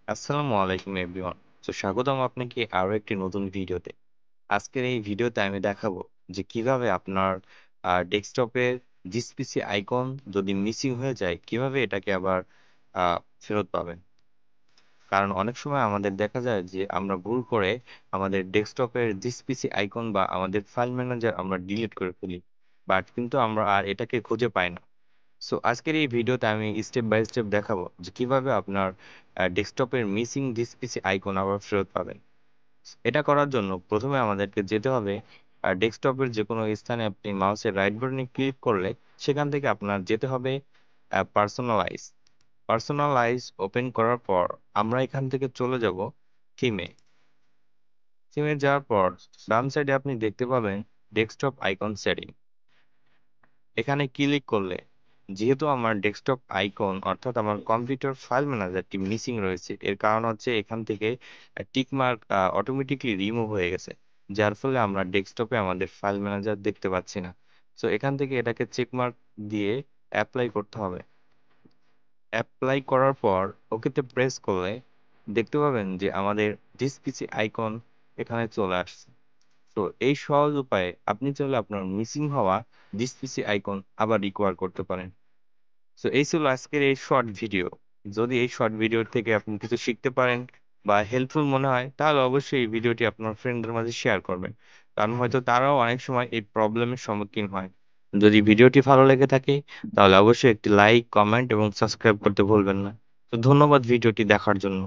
আসসালামু আলাইকুম এভরিওয়ান। স্বাগতম আপনাকে আরো একটি নতুন ভিডিওতে। আজকের এই ভিডিওতে আমি দেখাবো যে কিভাবে আপনার ডেস্কটপের জিসপিসি আইকন যদি মিসিং হয়ে যায় কিভাবে এটাকে আবার ফেরত পাবেন। কারণ অনেক সময় আমাদের দেখা যায় যে আমরা ভুল করে আমাদের ডেস্কটপের জিসপিসি আইকন বা আমাদের ফাইল ম্যানেজার আমরা ডিলিট করে ফেলি, বাট কিন্তু আমরা আর এটাকে খুঁজে পাই না। আজকের এই ভিডিওতে আমি স্টেপ বাই স্টেপ দেখাবো যে কিভাবে আপনার ডেস্কটপের মিসিং ডিসপিসি আইকন আবার ফেরত পাবেন। এটা করার জন্য প্রথমে আমাদেরকে যেতে হবে ডেস্কটপের যে কোনো স্থানে আপনি মাউসের রাইট বাটনে ক্লিক করলে সেখান থেকে আপনার যেতে হবে পার্সোনালাইজ। পার্সোনালাইজ ওপেন করার পর আমরা এখান থেকে চলে যাব থিমে। থিমে যাওয়ার পর ডান সাইডে আপনি দেখতে পাবেন ডেস্কটপ আইকন সেটিং। এখানে ক্লিক করলে যেহেতু আমার ডেস্কটপ আইকন অর্থাৎ আমার কম্পিউটার ফাইল ম্যানেজারটি মিসিং রয়েছে, এর কারণ হচ্ছে এখান থেকে টিক মার্ক অটোমেটিকলি রিমুভ হয়ে গেছে, যার ফলে আমরা ডেস্কটপে আমাদের ফাইল ম্যানেজার দেখতে পাচ্ছি না। এখান থেকে এটাকে চেক মার্ক দিয়ে অ্যাপ্লাই করতে হবে। অ্যাপ্লাই করার পর ওকেতে প্রেস করলে দেখতে পাবেন যে আমাদের ডিসপিসি আইকন এখানে চলে আসছে। এই সহজ উপায়ে আপনি চাইলে আপনার মিসিং হওয়া ডিসপিসি আইকন আবার রিকভার করতে পারেন। এই ছিল আজকের এই শর্ট ভিডিও। যদি এই শর্ট ভিডিও থেকে আপনি কিছু শিখতে পারেন বা হেল্পফুল মনে হয় তাহলে অবশ্যই এই ভিডিওটি আপনার ফ্রেন্ডদের মাঝে শেয়ার করবেন, কারণ হয়তো তারাও অনেক সময় এই প্রবলেমের সম্মুখীন হয়। যদি ভিডিওটি ভালো লেগে থাকে তাহলে অবশ্যই একটি লাইক, কমেন্ট এবং সাবস্ক্রাইব করতে ভুলবেন না। ধন্যবাদ ভিডিওটি দেখার জন্য।